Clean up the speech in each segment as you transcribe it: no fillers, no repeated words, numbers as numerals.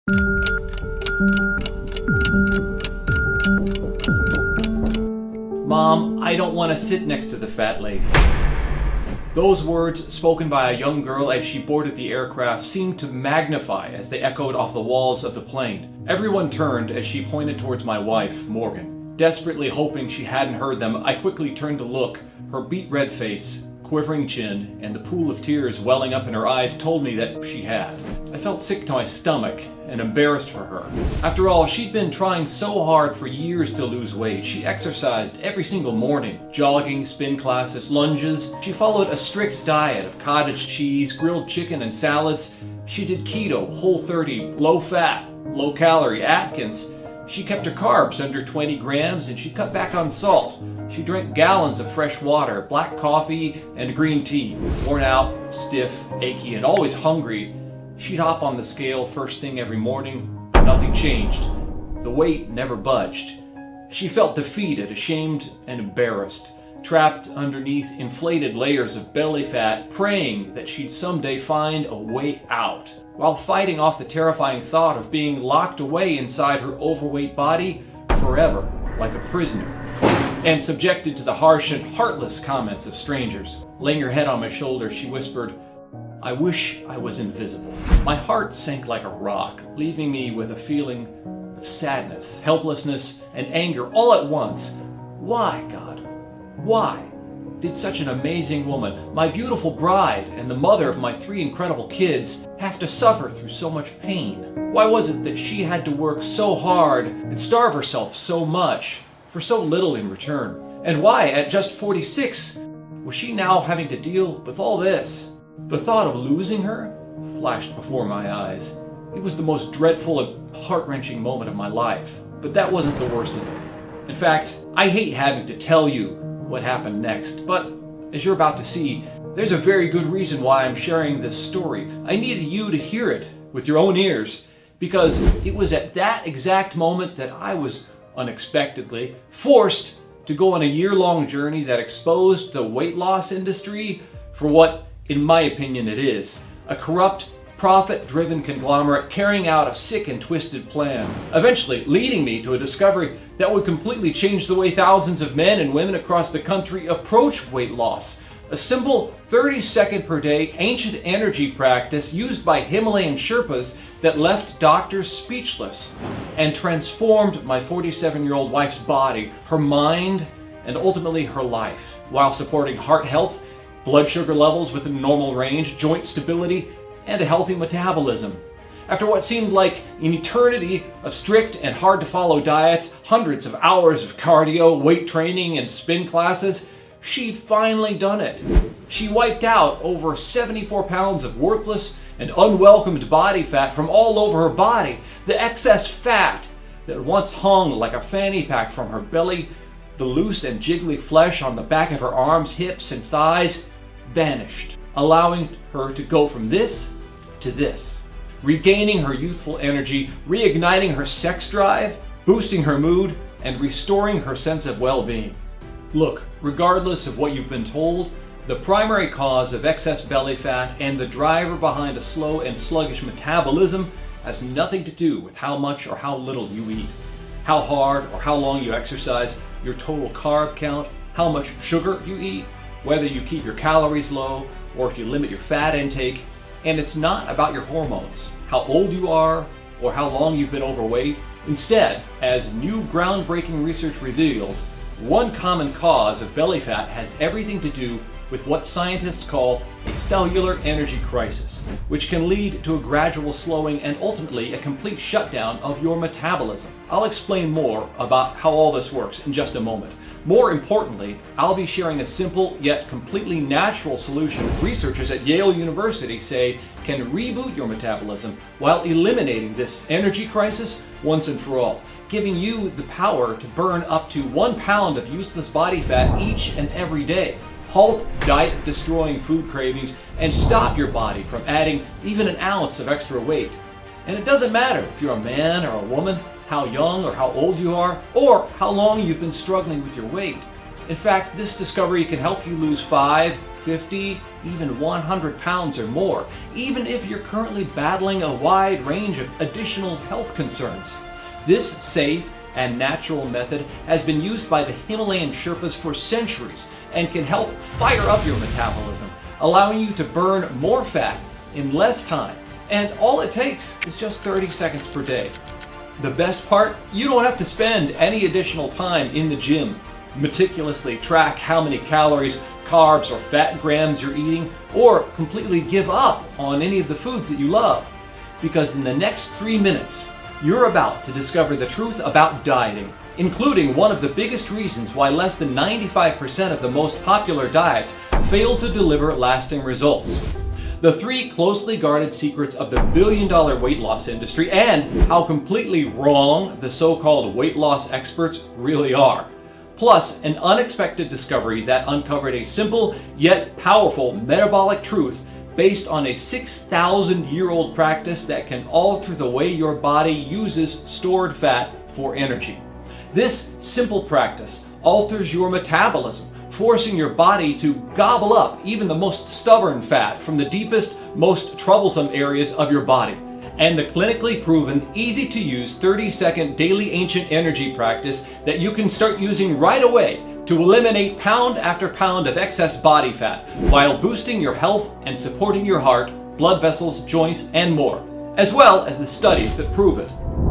Mom, I don't want to sit next to the fat lady. Those words, spoken by a young girl as she boarded the aircraft, seemed to magnify as they echoed off the walls of the plane. Everyone turned as she pointed towards my wife, Morgan. Desperately hoping she hadn't heard them, I quickly turned to look. Her beet-red face, quivering chin, and the pool of tears welling up in her eyes told me that she had. I felt sick to my stomach and embarrassed for her. After all, she'd been trying so hard for years to lose weight. She exercised every single morning. Jogging, spin classes, lunges. She followed a strict diet of cottage cheese, grilled chicken, and salads. She did keto, Whole30, low fat, low calorie, Atkins. She kept her carbs under 20 grams and she cut back on salt. She drank gallons of fresh water, black coffee, and green tea. Worn out, stiff, achy, and always hungry, she'd hop on the scale first thing every morning. Nothing changed. The weight never budged. She felt defeated, ashamed, and embarrassed, trapped underneath inflated layers of belly fat, praying that she'd someday find a way out, while fighting off the terrifying thought of being locked away inside her overweight body forever, like a prisoner, and subjected to the harsh and heartless comments of strangers. Laying her head on my shoulder, she whispered, "I wish I was invisible." My heart sank like a rock, leaving me with a feeling of sadness, helplessness, and anger all at once. Why, God? Why did such an amazing woman, my beautiful bride and the mother of my 3 incredible kids, have to suffer through so much pain? Why was it that she had to work so hard and starve herself so much for so little in return? And why, at just 46, was she now having to deal with all this? The thought of losing her flashed before my eyes. It was the most dreadful and heart-wrenching moment of my life. But that wasn't the worst of it. In fact, I hate having to tell you what happened next, but as you're about to see, there's a very good reason why I'm sharing this story. I needed you to hear it with your own ears, because it was at that exact moment that I was unexpectedly forced to go on a year-long journey that exposed the weight loss industry for what, in my opinion, it is: a corrupt, profit-driven conglomerate carrying out a sick and twisted plan, eventually leading me to a discovery that would completely change the way thousands of men and women across the country approach weight loss. A simple 30-second per day ancient energy practice used by Himalayan Sherpas that left doctors speechless and transformed my 47-year-old wife's body, her mind, and ultimately her life, while supporting heart health, blood sugar levels within normal range, joint stability, and a healthy metabolism. After what seemed like an eternity of strict and hard-to-follow diets, hundreds of hours of cardio, weight training, and spin classes, she'd finally done it. She wiped out over 74 pounds of worthless and unwelcomed body fat from all over her body. The excess fat that once hung like a fanny pack from her belly, the loose and jiggly flesh on the back of her arms, hips, and thighs vanished, allowing her to go from this to this, regaining her youthful energy, reigniting her sex drive, boosting her mood, and restoring her sense of well-being. Look, regardless of what you've been told, the primary cause of excess belly fat and the driver behind a slow and sluggish metabolism has nothing to do with how much or how little you eat, how hard or how long you exercise, your total carb count, how much sugar you eat, whether you keep your calories low or if you limit your fat intake. And it's not about your hormones, how old you are, or how long you've been overweight. Instead, as new groundbreaking research reveals, one common cause of belly fat has everything to do with what scientists call a cellular energy crisis, which can lead to a gradual slowing and ultimately a complete shutdown of your metabolism. I'll explain more about how all this works in just a moment. More importantly, I'll be sharing a simple yet completely natural solution researchers at Yale University say can reboot your metabolism while eliminating this energy crisis once and for all, giving you the power to burn up to 1 pound of useless body fat each and every day, halt diet-destroying food cravings, and stop your body from adding even an ounce of extra weight. And it doesn't matter if you're a man or a woman, how young or how old you are, or how long you've been struggling with your weight. In fact, this discovery can help you lose 5, 50, even 100 pounds or more, even if you're currently battling a wide range of additional health concerns. This safe and natural method has been used by the Himalayan Sherpas for centuries and can help fire up your metabolism, allowing you to burn more fat in less time. And all it takes is just 30 seconds per day. The best part? You don't have to spend any additional time in the gym, meticulously track how many calories, carbs, or fat grams you're eating, or completely give up on any of the foods that you love. Because in the next 3 minutes, you're about to discover the truth about dieting, including one of the biggest reasons why less than 95% of the most popular diets fail to deliver lasting results. The 3 closely guarded secrets of the billion-dollar weight loss industry, and how completely wrong the so-called weight loss experts really are. Plus, an unexpected discovery that uncovered a simple yet powerful metabolic truth based on a 6,000-year-old practice that can alter the way your body uses stored fat for energy. This simple practice alters your metabolism, forcing your body to gobble up even the most stubborn fat from the deepest, most troublesome areas of your body. And the clinically proven, easy-to-use 30-second daily ancient energy practice that you can start using right away to eliminate pound after pound of excess body fat while boosting your health and supporting your heart, blood vessels, joints, and more, as well as the studies that prove it.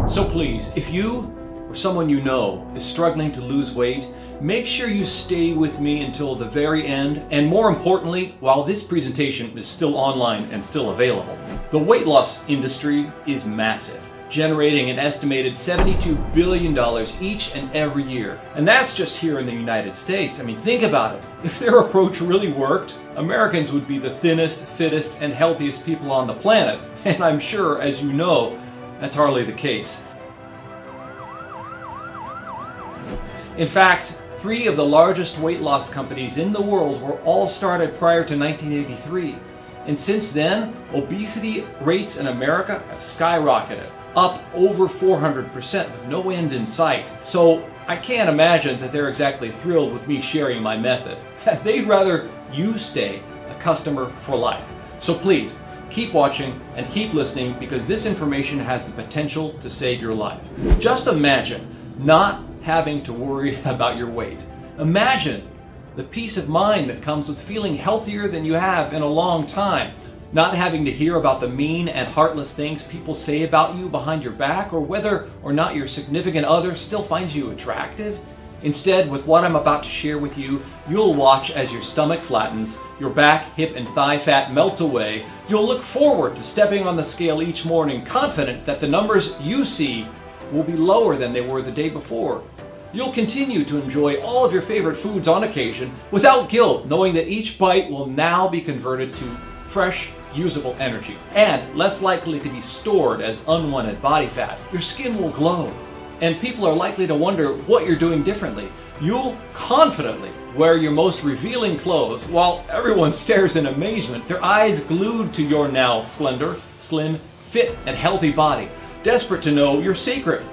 So please, if you or someone you know is struggling to lose weight, make sure you stay with me until the very end, and more importantly, while this presentation is still online and still available. The weight loss industry is massive, generating an estimated $72 billion each and every year. And that's just here in the United States. I mean, think about it. If their approach really worked, Americans would be the thinnest, fittest, and healthiest people on the planet. And I'm sure, as you know, that's hardly the case. In fact, 3 of the largest weight loss companies in the world were all started prior to 1983. And since then, obesity rates in America have skyrocketed, up over 400% with no end in sight. So I can't imagine that they're exactly thrilled with me sharing my method. They'd rather you stay a customer for life. So please, keep watching and keep listening, because this information has the potential to save your life. Just imagine not having to worry about your weight. Imagine the peace of mind that comes with feeling healthier than you have in a long time. Not having to hear about the mean and heartless things people say about you behind your back, or whether or not your significant other still finds you attractive. Instead, with what I'm about to share with you, you'll watch as your stomach flattens, your back, hip, and thigh fat melts away. You'll look forward to stepping on the scale each morning, confident that the numbers you see will be lower than they were the day before. You'll continue to enjoy all of your favorite foods on occasion without guilt, knowing that each bite will now be converted to fresh, usable energy, and less likely to be stored as unwanted body fat. Your skin will glow, and people are likely to wonder what you're doing differently. You'll confidently wear your most revealing clothes while everyone stares in amazement, their eyes glued to your now slender, slim, fit, and healthy body, desperate to know your secret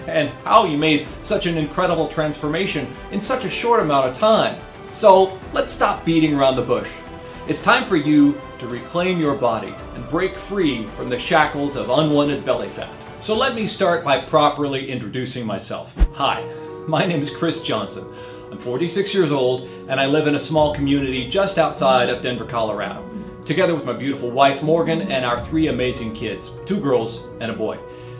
and how you made such an incredible transformation in such a short amount of time. So let's stop beating around the bush. It's time for you to reclaim your body and break free from the shackles of unwanted belly fat. So let me start by properly introducing myself. Hi, my name is Chris Johnson. I'm 46 years old, and I live in a small community just outside of Denver, Colorado, together with my beautiful wife Morgan and our 3 amazing kids, 2 girls and a boy.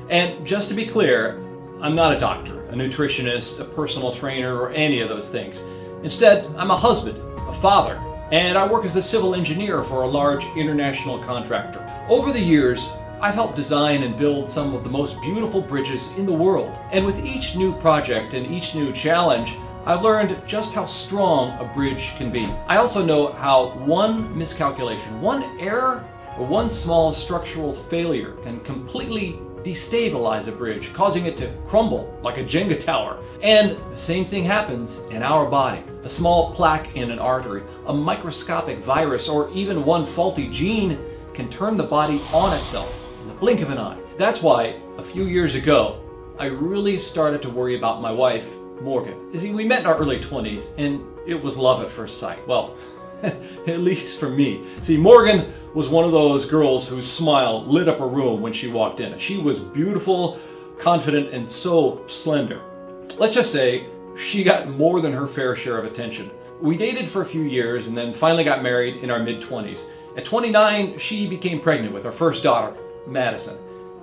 And just to be clear, I'm not a doctor, a nutritionist, a personal trainer, or any of those things. Instead, I'm a husband, a father, and I work as a civil engineer for a large international contractor. Over the years, I've helped design and build some of the most beautiful bridges in the world. And with each new project and each new challenge, I've learned just how strong a bridge can be. I also know how one miscalculation, one error, or one small structural failure can completely destabilize a bridge, causing it to crumble like a Jenga tower. And the same thing happens in our body. A small plaque in an artery, a microscopic virus, or even one faulty gene can turn the body on itself in the blink of an eye. That's why a few years ago, I really started to worry about my wife Morgan. You see, we met in our early 20s, and it was love at first sight. Well, at least for me. See, Morgan was one of those girls whose smile lit up a room when she walked in. She was beautiful, confident, and so slender. Let's just say she got more than her fair share of attention. We dated for a few years and then finally got married in our mid-20s. At 29, she became pregnant with our first daughter, Madison.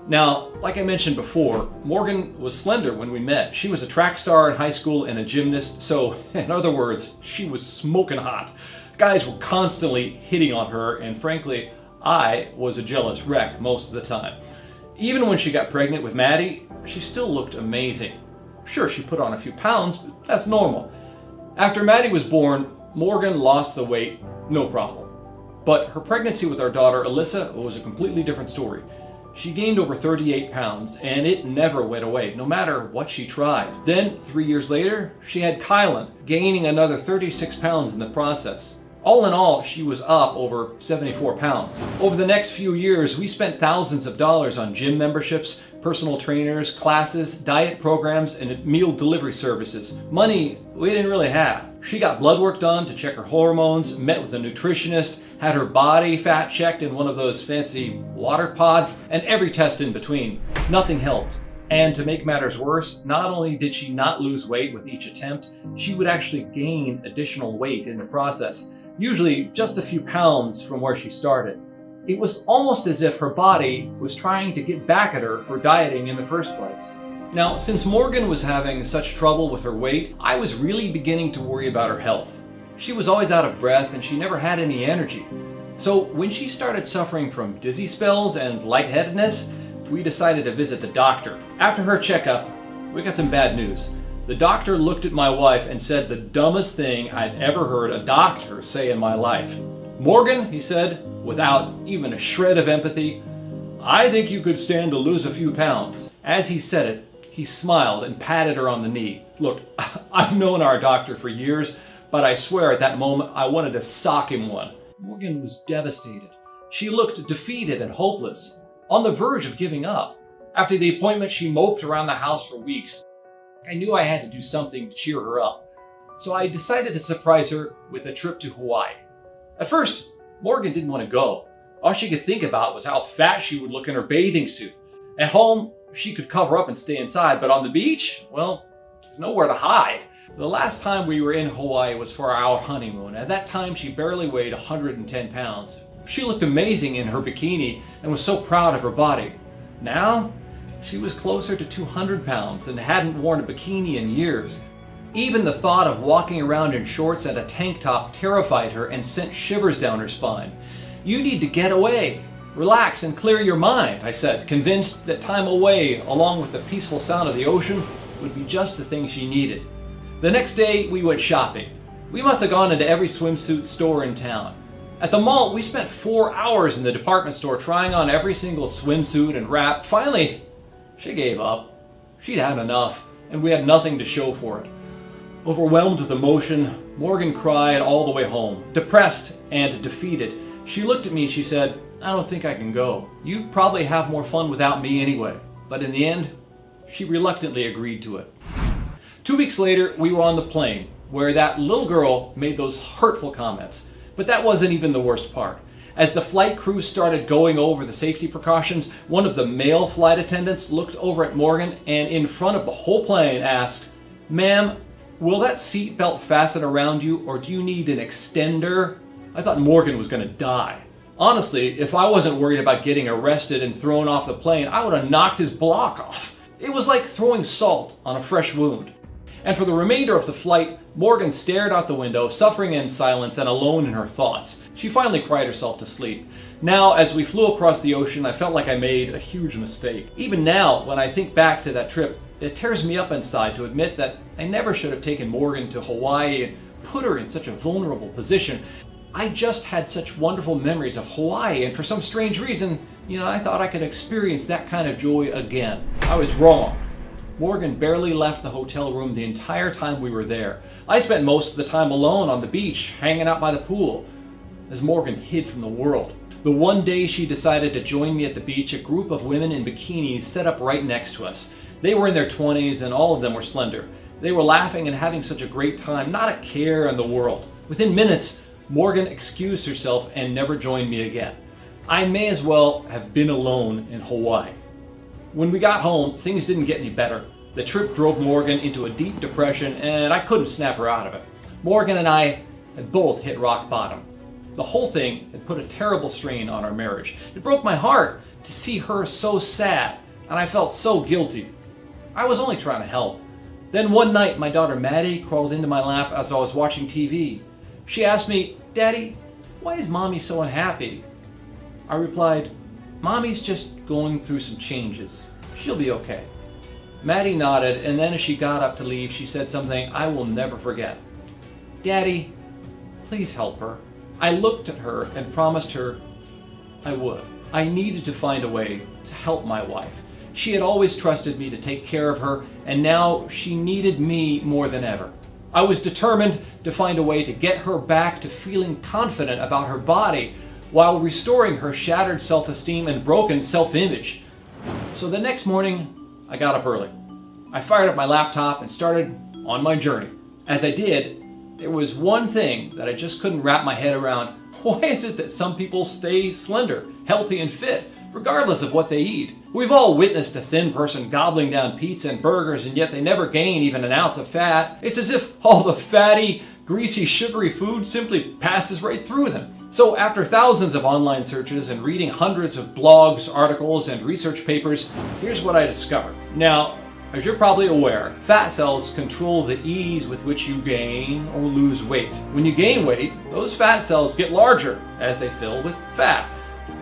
Now, like I mentioned before, Morgan was slender when we met. She was a track star in high school and a gymnast, so in other words, she was smoking hot. Guys were constantly hitting on her, and frankly, I was a jealous wreck most of the time. Even when she got pregnant with Maddie, she still looked amazing. Sure, she put on a few pounds, but that's normal. After Maddie was born, Morgan lost the weight, no problem. But her pregnancy with our daughter, Alyssa, was a completely different story. She gained over 38 pounds, and it never went away, no matter what she tried. Then, 3 years later, she had Kylan, gaining another 36 pounds in the process. All in all, she was up over 74 pounds. Over the next few years, we spent thousands of dollars on gym memberships, personal trainers, classes, diet programs, and meal delivery services. Money we didn't really have. She got blood work done to check her hormones, met with a nutritionist, had her body fat checked in one of those fancy water pods, and every test in between. Nothing helped. And to make matters worse, not only did she not lose weight with each attempt, she would actually gain additional weight in the process, usually just a few pounds from where she started. It was almost as if her body was trying to get back at her for dieting in the first place. Now, since Morgan was having such trouble with her weight, I was really beginning to worry about her health. She was always out of breath and she never had any energy. So when she started suffering from dizzy spells and lightheadedness, we decided to visit the doctor. After her checkup, we got some bad news. The doctor looked at my wife and said the dumbest thing I'd ever heard a doctor say in my life. "Morgan," he said, without even a shred of empathy, "I think you could stand to lose a few pounds." As he said it, he smiled and patted her on the knee. Look, I've known our doctor for years, but I swear at that moment I wanted to sock him one. Morgan was devastated. She looked defeated and hopeless, on the verge of giving up. After the appointment, she moped around the house for weeks. I knew I had to do something to cheer her up, so I decided to surprise her with a trip to Hawaii. At first, Morgan didn't want to go. All she could think about was how fat she would look in her bathing suit. At home, she could cover up and stay inside, but on the beach, well, there's nowhere to hide. The last time we were in Hawaii was for our honeymoon. At that time, she barely weighed 110 pounds. She looked amazing in her bikini and was so proud of her body. Now, she was closer to 200 pounds and hadn't worn a bikini in years. Even the thought of walking around in shorts and a tank top terrified her and sent shivers down her spine. "You need to get away, relax and clear your mind," I said, convinced that time away, along with the peaceful sound of the ocean, would be just the thing she needed. The next day, we went shopping. We must have gone into every swimsuit store in town. At the mall, we spent 4 hours in the department store trying on every single swimsuit and wrap. Finally, she gave up. She'd had enough, and we had nothing to show for it. Overwhelmed with emotion, Morgan cried all the way home. Depressed and defeated, she looked at me and she said, "I don't think I can go. You'd probably have more fun without me anyway." But in the end, she reluctantly agreed to it. 2 weeks later, we were on the plane, where that little girl made those hurtful comments. But that wasn't even the worst part. As the flight crew started going over the safety precautions, one of the male flight attendants looked over at Morgan and in front of the whole plane asked, "Ma'am, will that seatbelt fasten around you or do you need an extender?" I thought Morgan was going to die. Honestly, if I wasn't worried about getting arrested and thrown off the plane, I would have knocked his block off. It was like throwing salt on a fresh wound. And for the remainder of the flight, Morgan stared out the window, suffering in silence and alone in her thoughts. She finally cried herself to sleep. Now, as we flew across the ocean, I felt like I made a huge mistake. Even now, when I think back to that trip, it tears me up inside to admit that I never should have taken Morgan to Hawaii and put her in such a vulnerable position. I just had such wonderful memories of Hawaii, and for some strange reason, I thought I could experience that kind of joy again. I was wrong. Morgan barely left the hotel room the entire time we were there. I spent most of the time alone on the beach, hanging out by the pool, as Morgan hid from the world. The one day she decided to join me at the beach, a group of women in bikinis set up right next to us. They were in their 20s and all of them were slender. They were laughing and having such a great time, not a care in the world. Within minutes, Morgan excused herself and never joined me again. I may as well have been alone in Hawaii. When we got home, things didn't get any better. The trip drove Morgan into a deep depression, and I couldn't snap her out of it. Morgan and I had both hit rock bottom. The whole thing had put a terrible strain on our marriage. It broke my heart to see her so sad, and I felt so guilty. I was only trying to help. Then one night, my daughter Maddie crawled into my lap as I was watching TV. She asked me, "Daddy, why is Mommy so unhappy?" I replied, "Mommy's just going through some changes. She'll be okay." Maddie nodded, and then as she got up to leave, she said something I will never forget. "Daddy, please help her." I looked at her and promised her I would. I needed to find a way to help my wife. She had always trusted me to take care of her, and now she needed me more than ever. I was determined to find a way to get her back to feeling confident about her body while restoring her shattered self-esteem and broken self-image. So the next morning, I got up early. I fired up my laptop and started on my journey. As I did, there was one thing that I just couldn't wrap my head around. Why is it that some people stay slender, healthy, and fit, regardless of what they eat? We've all witnessed a thin person gobbling down pizza and burgers, and yet they never gain even an ounce of fat. It's as if all the fatty, greasy, sugary food simply passes right through them. So after thousands of online searches and reading hundreds of blogs, articles, and research papers, here's what I discovered. Now, as you're probably aware, fat cells control the ease with which you gain or lose weight. When you gain weight, those fat cells get larger as they fill with fat.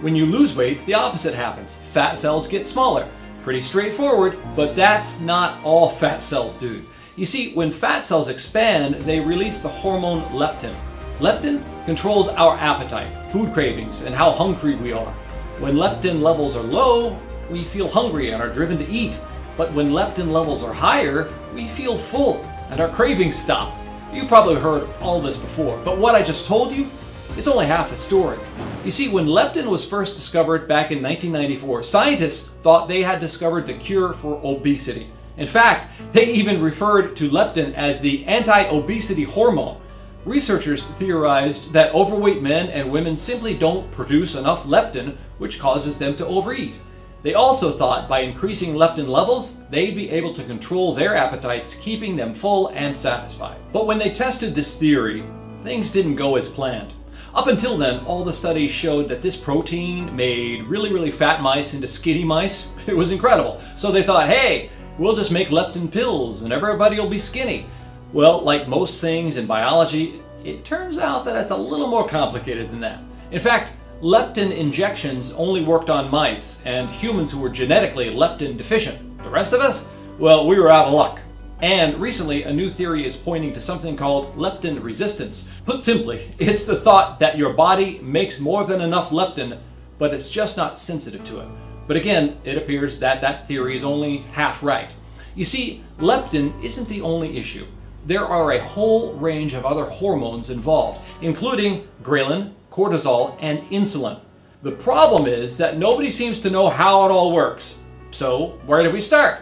When you lose weight, the opposite happens. Fat cells get smaller. Pretty straightforward, but that's not all fat cells do. You see, when fat cells expand, they release the hormone leptin. Leptin controls our appetite, food cravings, and how hungry we are. When leptin levels are low, we feel hungry and are driven to eat. But when leptin levels are higher, we feel full and our cravings stop. You've probably heard all this before, but what I just told you, it's only half the story. You see, when leptin was first discovered back in 1994, scientists thought they had discovered the cure for obesity. In fact, they even referred to leptin as the anti-obesity hormone. Researchers theorized that overweight men and women simply don't produce enough leptin, which causes them to overeat. They also thought by increasing leptin levels, they'd be able to control their appetites, keeping them full and satisfied. But when they tested this theory, things didn't go as planned. Up until then, all the studies showed that this protein made really fat mice into skinny mice. It was incredible. So they thought, hey, we'll just make leptin pills and everybody will be skinny. Well, like most things in biology, it turns out that it's a little more complicated than that. In fact, leptin injections only worked on mice and humans who were genetically leptin deficient. The rest of us? Well, we were out of luck. And recently, a new theory is pointing to something called leptin resistance. Put simply, it's the thought that your body makes more than enough leptin, but it's just not sensitive to it. But again, it appears that that theory is only half right. You see, leptin isn't the only issue. There are a whole range of other hormones involved, including ghrelin, cortisol, and insulin. The problem is that nobody seems to know how it all works. So, where do we start?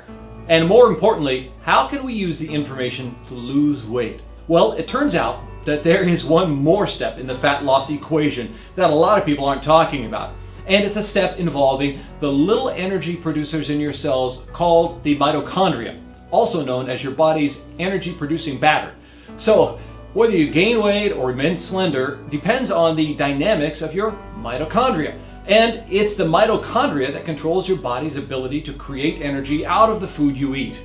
And more importantly, how can we use the information to lose weight? Well, it turns out that there is one more step in the fat loss equation that a lot of people aren't talking about. And it's a step involving the little energy producers in your cells called the mitochondria, also known as your body's energy-producing battery. So, whether you gain weight or remain slender depends on the dynamics of your mitochondria. And it's the mitochondria that controls your body's ability to create energy out of the food you eat.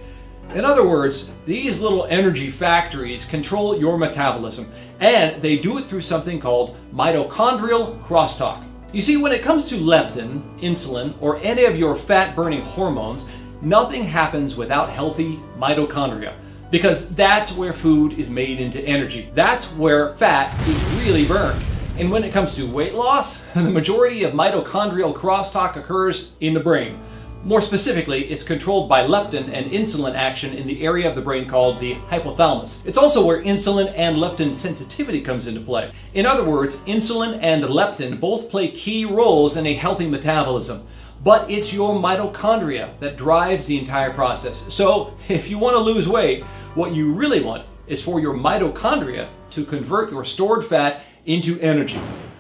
In other words, these little energy factories control your metabolism, and they do it through something called mitochondrial crosstalk. You see, when it comes to leptin, insulin, or any of your fat-burning hormones, nothing happens without healthy mitochondria, because that's where food is made into energy. That's where fat is really burned. And when it comes to weight loss, the majority of mitochondrial crosstalk occurs in the brain. More specifically, it's controlled by leptin and insulin action in the area of the brain called the hypothalamus. It's also where insulin and leptin sensitivity comes into play. In other words, insulin and leptin both play key roles in a healthy metabolism. but it's your mitochondria that drives the entire process. So if you want to lose weight, what you really want is for your mitochondria to convert your stored fat into energy.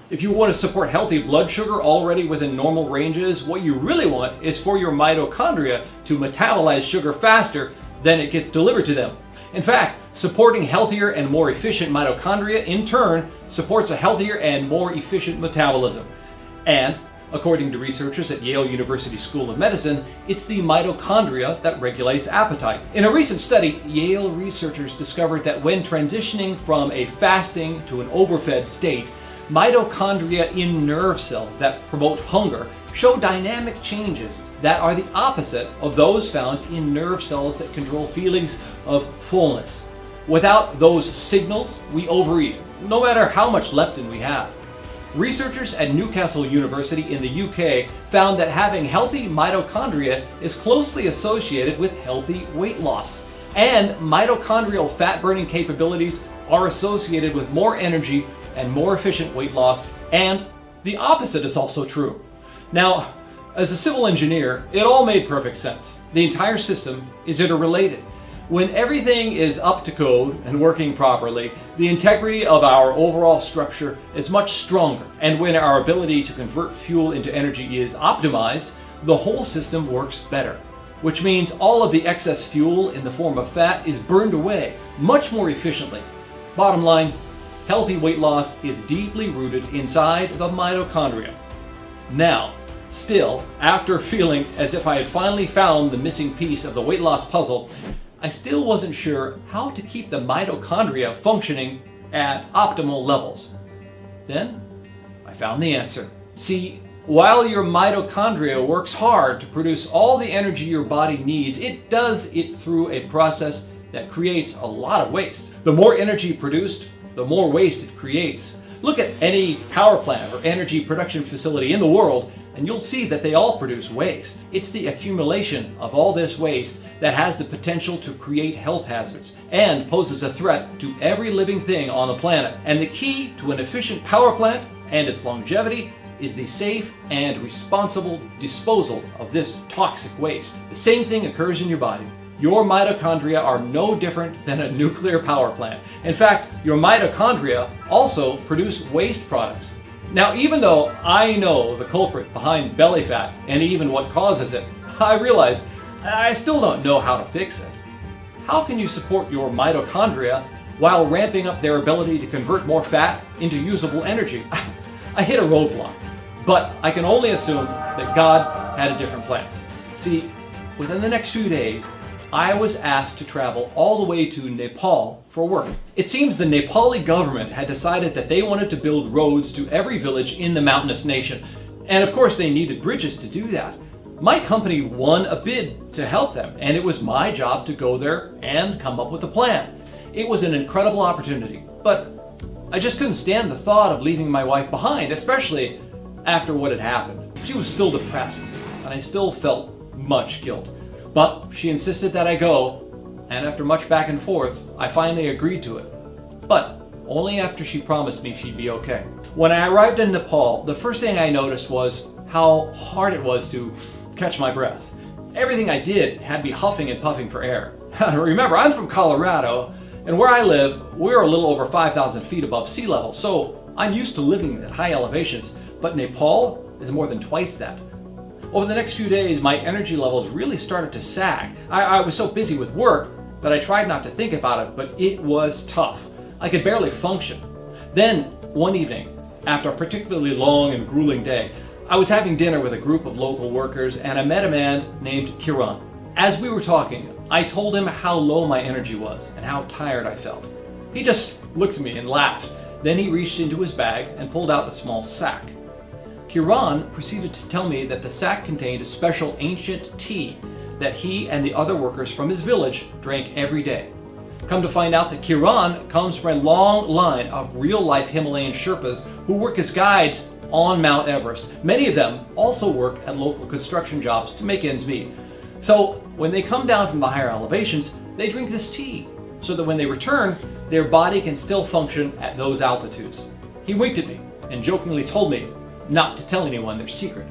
If you want to support healthy blood sugar already within normal ranges, what you really want is for your mitochondria to metabolize sugar faster than it gets delivered to them. In fact, supporting healthier and more efficient mitochondria in turn supports a healthier and more efficient metabolism. And according to researchers at Yale University School of Medicine, it's the mitochondria that regulates appetite. In a recent study, Yale researchers discovered that when transitioning from a fasting to an overfed state, mitochondria in nerve cells that promote hunger show dynamic changes that are the opposite of those found in nerve cells that control feelings of fullness. Without those signals, we overeat, no matter how much leptin we have. Researchers at Newcastle University in the UK found that having healthy mitochondria is closely associated with healthy weight loss. And mitochondrial fat-burning capabilities are associated with more energy and more efficient weight loss, and the opposite is also true. Now, as a civil engineer, it all made perfect sense. The entire system is interrelated. When everything is up to code and working properly, the integrity of our overall structure is much stronger. And when our ability to convert fuel into energy is optimized, the whole system works better. Which means all of the excess fuel in the form of fat is burned away much more efficiently. Bottom line, healthy weight loss is deeply rooted inside the mitochondria. Now, still, after feeling as if I had finally found the missing piece of the weight loss puzzle, I still wasn't sure how to keep the mitochondria functioning at optimal levels. Then, I found the answer. See, while your mitochondria works hard to produce all the energy your body needs, it does it through a process that creates a lot of waste. The more energy produced, the more waste it creates. Look at any power plant or energy production facility in the world, and you'll see that they all produce waste. It's the accumulation of all this waste that has the potential to create health hazards and poses a threat to every living thing on the planet. And the key to an efficient power plant and its longevity is the safe and responsible disposal of this toxic waste. The same thing occurs in your body. Your mitochondria are no different than a nuclear power plant. In fact, your mitochondria also produce waste products. Now, even though I know the culprit behind belly fat and even what causes it, I realize I still don't know how to fix it. How can you support your mitochondria while ramping up their ability to convert more fat into usable energy? I hit a roadblock, but I can only assume that God had a different plan. See, within the next few days, I was asked to travel all the way to Nepal for work. It seems the Nepali government had decided that they wanted to build roads to every village in the mountainous nation. And of course they needed bridges to do that. My company won a bid to help them, and it was my job to go there and come up with a plan. It was an incredible opportunity, but I just couldn't stand the thought of leaving my wife behind, especially after what had happened. She was still depressed, and I still felt much guilt. But she insisted that I go, and after much back and forth, I finally agreed to it. But only after she promised me she'd be okay. When I arrived in Nepal, the first thing I noticed was how hard it was to catch my breath. Everything I did had me huffing and puffing for air. Remember, I'm from Colorado, and where I live, we're a little over 5,000 feet above sea level, so I'm used to living at high elevations, but Nepal is more than twice that. Over the next few days, my energy levels really started to sag. I was so busy with work that I tried not to think about it, but it was tough. I could barely function. Then, one evening, after a particularly long and grueling day, I was having dinner with a group of local workers, and I met a man named Kiran. As we were talking, I told him how low my energy was and how tired I felt. He just looked at me and laughed. Then he reached into his bag and pulled out a small sack. Kiran proceeded to tell me that the sack contained a special ancient tea that he and the other workers from his village drank every day. Come to find out that Kiran comes from a long line of real-life Himalayan Sherpas who work as guides on Mount Everest. Many of them also work at local construction jobs to make ends meet. So when they come down from the higher elevations, they drink this tea so that when they return, their body can still function at those altitudes. He winked at me and jokingly told me not to tell anyone their secret.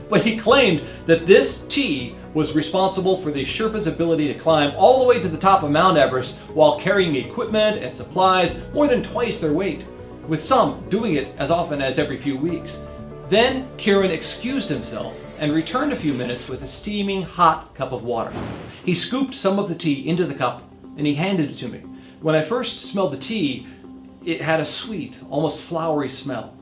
But he claimed that this tea was responsible for the Sherpa's ability to climb all the way to the top of Mount Everest while carrying equipment and supplies more than twice their weight, with some doing it as often as every few weeks. Then Kieran excused himself and returned a few minutes with a steaming hot cup of water. He scooped some of the tea into the cup and he handed it to me. When I first smelled the tea, it had a sweet, almost flowery smell.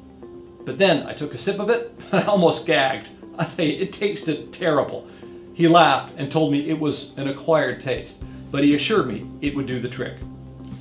But then I took a sip of it and I almost gagged. I tell you, it tasted terrible. He laughed and told me it was an acquired taste, but he assured me it would do the trick.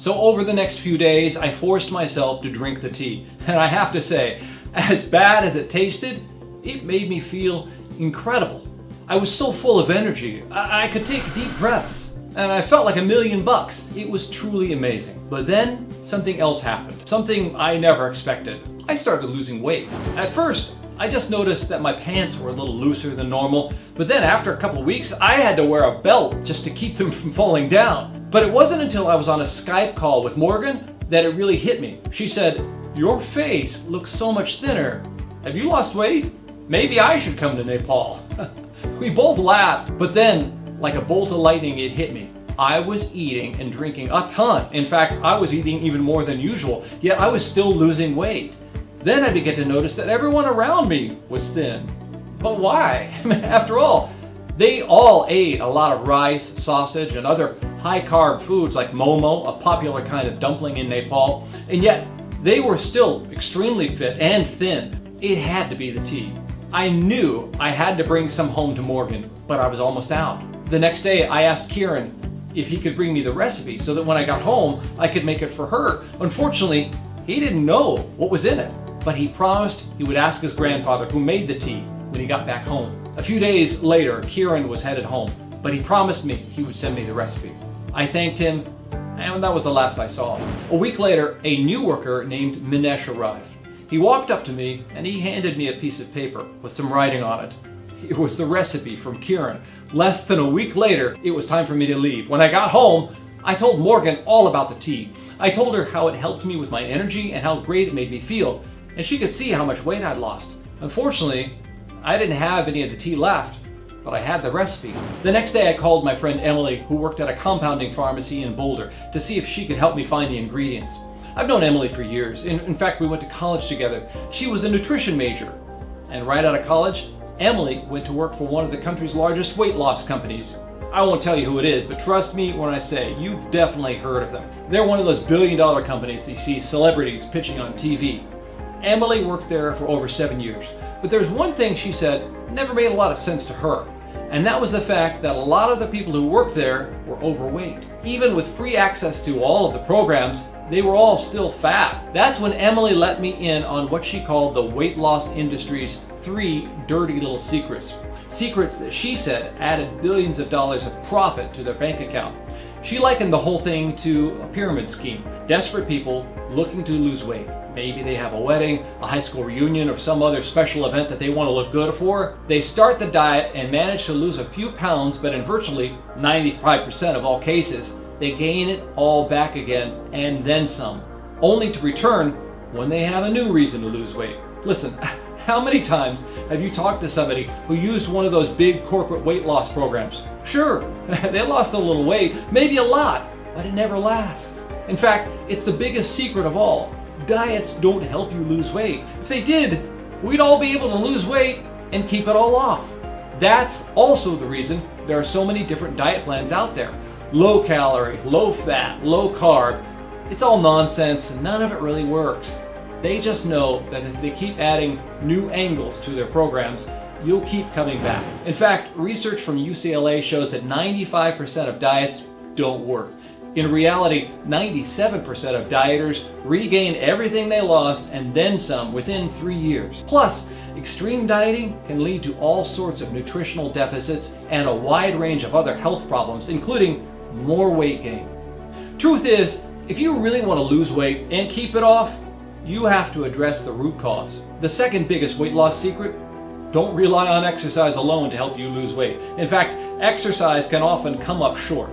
So over the next few days, I forced myself to drink the tea. And I have to say, as bad as it tasted, it made me feel incredible. I was so full of energy. I could take deep breaths, and I felt like $1,000,000. It was truly amazing. But then something else happened, something I never expected. I started losing weight. At first, I just noticed that my pants were a little looser than normal, but then after a couple of weeks, I had to wear a belt just to keep them from falling down. But it wasn't until I was on a Skype call with Morgan that it really hit me. She said, "Your face looks so much thinner. Have you lost weight? Maybe I should come to Nepal." We both laughed, but then, like a bolt of lightning, it hit me. I was eating and drinking a ton. In fact, I was eating even more than usual, yet I was still losing weight. Then I began to notice that everyone around me was thin. But why? After all, they all ate a lot of rice, sausage, and other high-carb foods like momo, a popular kind of dumpling in Nepal, and yet they were still extremely fit and thin. It had to be the tea. I knew I had to bring some home to Morgan, but I was almost out. The next day, I asked Kieran if he could bring me the recipe so that when I got home, I could make it for her. Unfortunately, he didn't know what was in it, but he promised he would ask his grandfather, who made the tea, when he got back home. A few days later, Kieran was headed home, but he promised me he would send me the recipe. I thanked him, and that was the last I saw of him. A week later, a new worker named Minesh arrived. He walked up to me and he handed me a piece of paper with some writing on it. It was the recipe from Kieran. Less than a week later, it was time for me to leave. When I got home, I told Morgan all about the tea. I told her how it helped me with my energy and how great it made me feel, and she could see how much weight I'd lost. Unfortunately, I didn't have any of the tea left, but I had the recipe. The next day I called my friend Emily, who worked at a compounding pharmacy in Boulder, to see if she could help me find the ingredients. I've known Emily for years. In fact, we went to college together. She was a nutrition major. And right out of college, Emily went to work for one of the country's largest weight loss companies. I won't tell you who it is, but trust me when I say you've definitely heard of them. They're one of those billion-dollar companies you see celebrities pitching on TV. Emily worked there for over 7 years. But there's one thing she said never made a lot of sense to her. And that was the fact that a lot of the people who worked there were overweight. Even with free access to all of the programs, they were all still fat. That's when Emily let me in on what she called the weight loss industry's 3 dirty little secrets. Secrets that she said added billions of dollars of profit to their bank account. She likened the whole thing to a pyramid scheme. Desperate people looking to lose weight. Maybe they have a wedding, a high school reunion, or some other special event that they want to look good for. They start the diet and manage to lose a few pounds, but in virtually 95% of all cases, they gain it all back again and then some, only to return when they have a new reason to lose weight. Listen, how many times have you talked to somebody who used one of those big corporate weight loss programs? Sure, they lost a little weight, maybe a lot, but it never lasts. In fact, it's the biggest secret of all. Diets don't help you lose weight. If they did, we'd all be able to lose weight and keep it all off. That's also the reason there are so many different diet plans out there. Low calorie, low fat, low carb. It's all nonsense and none of it really works. They just know that if they keep adding new angles to their programs, you'll keep coming back. In fact, research from UCLA shows that 95% of diets don't work. In reality, 97% of dieters regain everything they lost and then some within 3 years. Plus, extreme dieting can lead to all sorts of nutritional deficits and a wide range of other health problems, including more weight gain. Truth is, if you really want to lose weight and keep it off, you have to address the root cause. The second biggest weight loss secret: don't rely on exercise alone to help you lose weight. In fact, exercise can often come up short.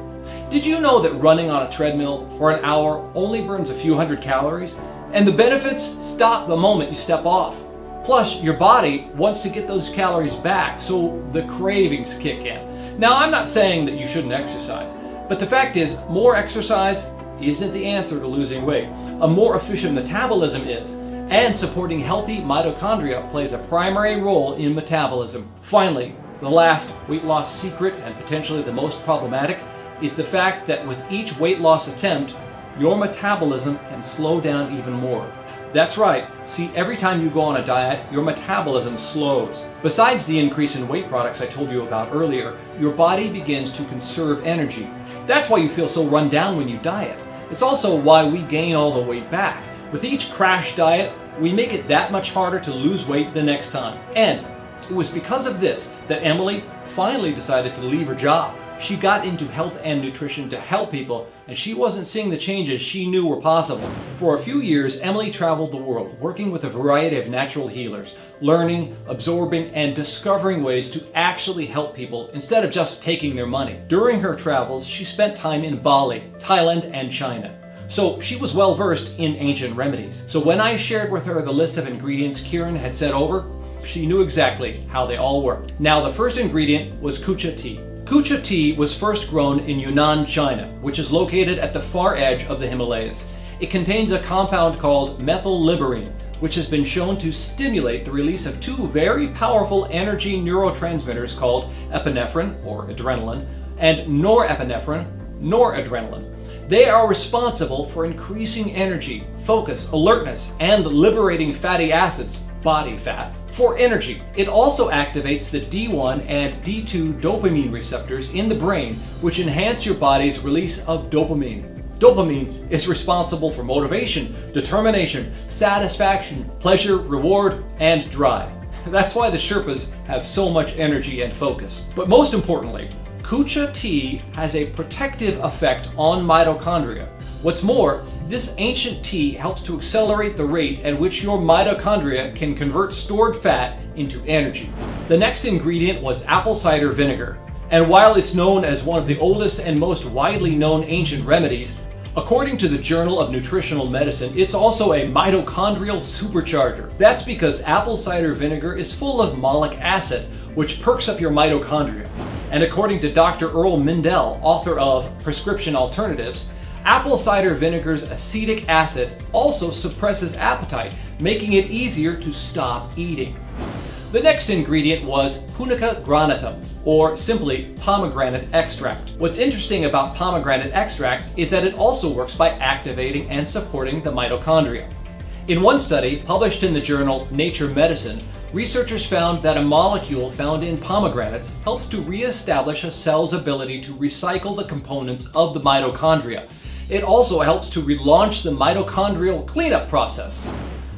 Did you know that running on a treadmill for an hour only burns a few hundred calories? And the benefits stop the moment you step off. Plus, your body wants to get those calories back, so the cravings kick in. Now, I'm not saying that you shouldn't exercise, but the fact is, more exercise isn't the answer to losing weight. A more efficient metabolism is, and supporting healthy mitochondria plays a primary role in metabolism. Finally, the last weight loss secret, and potentially the most problematic, is the fact that with each weight loss attempt, your metabolism can slow down even more. That's right. See, every time you go on a diet, your metabolism slows. Besides the increase in weight products I told you about earlier, your body begins to conserve energy. That's why you feel so run down when you diet. It's also why we gain all the weight back. With each crash diet, we make it that much harder to lose weight the next time. And it was because of this that Emily finally decided to leave her job. She got into health and nutrition to help people, and she wasn't seeing the changes she knew were possible. For a few years, Emily traveled the world, working with a variety of natural healers, learning, absorbing, and discovering ways to actually help people instead of just taking their money. During her travels, she spent time in Bali, Thailand, and China. So she was well versed in ancient remedies. So when I shared with her the list of ingredients Kieran had sent over, she knew exactly how they all worked. Now, the first ingredient was kucha tea. Kucha tea was first grown in Yunnan, China, which is located at the far edge of the Himalayas. It contains a compound called methylliberine, which has been shown to stimulate the release of two very powerful energy neurotransmitters called epinephrine, or adrenaline, and norepinephrine, noradrenaline. They are responsible for increasing energy, focus, alertness, and liberating fatty acids, body fat, for energy. It also activates the D1 and D2 dopamine receptors in the brain, which enhance your body's release of dopamine. Dopamine is responsible for motivation, determination, satisfaction, pleasure, reward, and drive. That's why the Sherpas have so much energy and focus. But most importantly, kucha tea has a protective effect on mitochondria. What's more, this ancient tea helps to accelerate the rate at which your mitochondria can convert stored fat into energy. The next ingredient was apple cider vinegar. And while it's known as one of the oldest and most widely known ancient remedies, according to the Journal of Nutritional Medicine, it's also a mitochondrial supercharger. That's because apple cider vinegar is full of malic acid, which perks up your mitochondria. And according to Dr. Earl Mindell, author of Prescription Alternatives, apple cider vinegar's acetic acid also suppresses appetite, making it easier to stop eating. The next ingredient was punica granatum, or simply pomegranate extract. What's interesting about pomegranate extract is that it also works by activating and supporting the mitochondria. In one study published in the journal Nature Medicine, researchers found that a molecule found in pomegranates helps to reestablish a cell's ability to recycle the components of the mitochondria. It also helps to relaunch the mitochondrial cleanup process.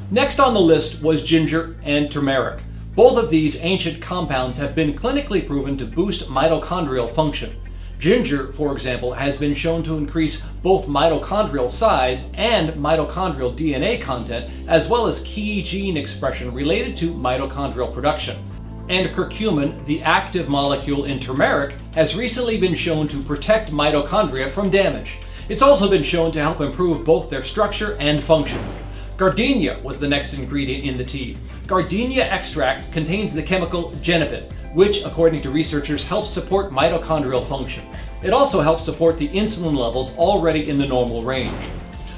Next on the list was ginger and turmeric. Both of these ancient compounds have been clinically proven to boost mitochondrial function. Ginger, for example, has been shown to increase both mitochondrial size and mitochondrial DNA content, as well as key gene expression related to mitochondrial production. And curcumin, the active molecule in turmeric, has recently been shown to protect mitochondria from damage. It's also been shown to help improve both their structure and function. Gardenia was the next ingredient in the tea. Gardenia extract contains the chemical genopin, which, according to researchers, helps support mitochondrial function. It also helps support the insulin levels already in the normal range.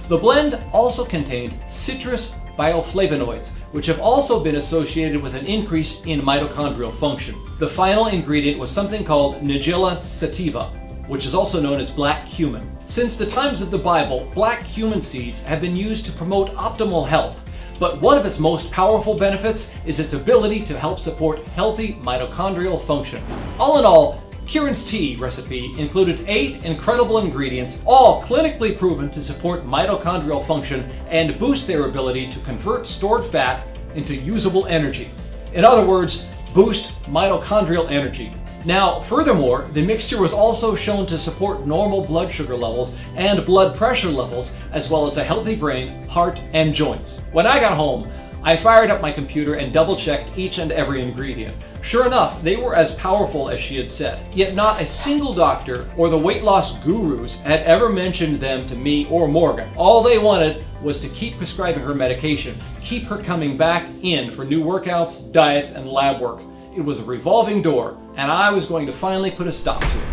The blend also contained citrus bioflavonoids, which have also been associated with an increase in mitochondrial function. The final ingredient was something called Nigella sativa, which is also known as black cumin. Since the times of the Bible, black cumin seeds have been used to promote optimal health, but one of its most powerful benefits is its ability to help support healthy mitochondrial function. All in all, Kieran's tea recipe included 8 incredible ingredients, all clinically proven to support mitochondrial function and boost their ability to convert stored fat into usable energy. In other words, boost mitochondrial energy. Now, furthermore, the mixture was also shown to support normal blood sugar levels and blood pressure levels, as well as a healthy brain, heart, and joints. When I got home, I fired up my computer and double-checked each and every ingredient. Sure enough, they were as powerful as she had said, yet not a single doctor or the weight loss gurus had ever mentioned them to me or Morgan. All they wanted was to keep prescribing her medication, keep her coming back in for new workouts, diets, and lab work. It was a revolving door, and I was going to finally put a stop to it.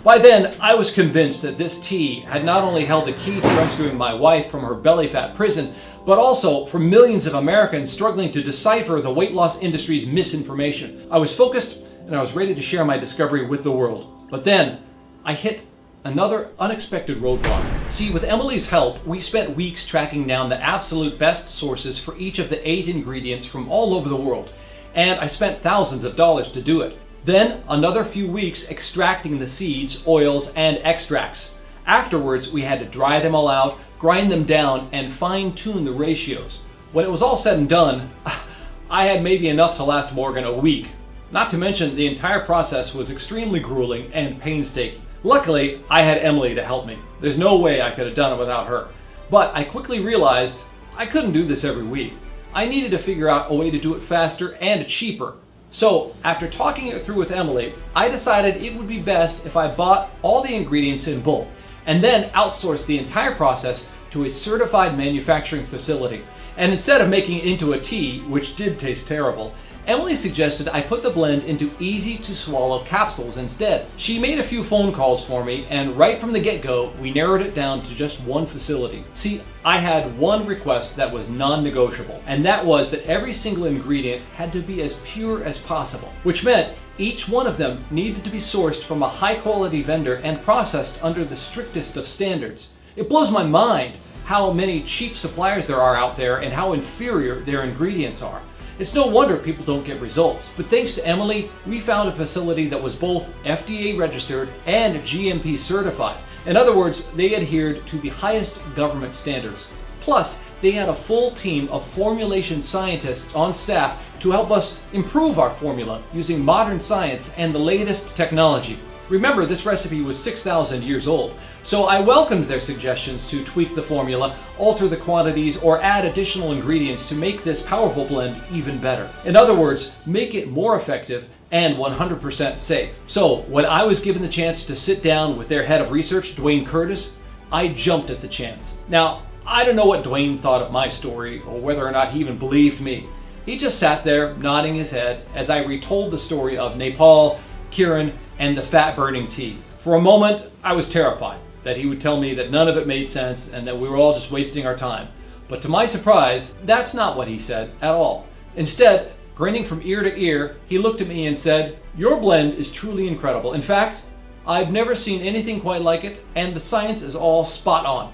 By then, I was convinced that this tea had not only held the key to rescuing my wife from her belly fat prison, but also for millions of Americans struggling to decipher the weight loss industry's misinformation. I was focused and I was ready to share my discovery with the world. But then, I hit another unexpected roadblock. See, with Emily's help, we spent weeks tracking down the absolute best sources for each of the 8 ingredients from all over the world, and I spent thousands of dollars to do it. Then another few weeks extracting the seeds, oils, and extracts. Afterwards, we had to dry them all out, grind them down, and fine-tune the ratios. When it was all said and done, I had maybe enough to last Morgan a week. Not to mention, the entire process was extremely grueling and painstaking. Luckily, I had Emily to help me. There's no way I could have done it without her. But I quickly realized I couldn't do this every week. I needed to figure out a way to do it faster and cheaper. So, after talking it through with Emily, I decided it would be best if I bought all the ingredients in bulk and then outsourced the entire process to a certified manufacturing facility. And instead of making it into a tea, which did taste terrible, Emily suggested I put the blend into easy-to-swallow capsules instead. She made a few phone calls for me, and right from the get-go, we narrowed it down to just one facility. See, I had one request that was non-negotiable, and that was that every single ingredient had to be as pure as possible, which meant each one of them needed to be sourced from a high-quality vendor and processed under the strictest of standards. It blows my mind how many cheap suppliers there are out there and how inferior their ingredients are. It's no wonder people don't get results. But thanks to Emily, we found a facility that was both FDA registered and GMP certified. In other words, they adhered to the highest government standards. Plus, they had a full team of formulation scientists on staff to help us improve our formula using modern science and the latest technology. Remember, this recipe was 6,000 years old, so I welcomed their suggestions to tweak the formula, alter the quantities, or add additional ingredients to make this powerful blend even better. In other words, make it more effective and 100% safe. So, when I was given the chance to sit down with their head of research, Dwayne Curtis, I jumped at the chance. Now, I don't know what Dwayne thought of my story, or whether or not he even believed me. He just sat there, nodding his head, as I retold the story of Nepal, Kiran, and the fat-burning tea. For a moment, I was terrified that he would tell me that none of it made sense and that we were all just wasting our time. But to my surprise, that's not what he said at all. Instead, grinning from ear to ear, he looked at me and said, "Your blend is truly incredible. In fact, I've never seen anything quite like it, and the science is all spot on."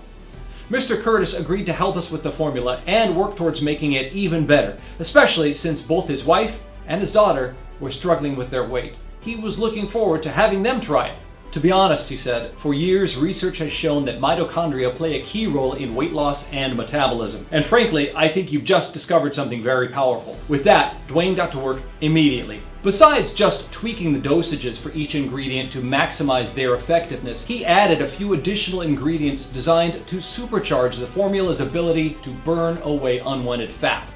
Mr. Curtis agreed to help us with the formula and work towards making it even better, especially since both his wife and his daughter were struggling with their weight. He was looking forward to having them try it. To be honest, he said, for years research has shown that mitochondria play a key role in weight loss and metabolism. And frankly, I think you've just discovered something very powerful. With that, Dwayne got to work immediately. Besides just tweaking the dosages for each ingredient to maximize their effectiveness, he added a few additional ingredients designed to supercharge the formula's ability to burn away unwanted fat.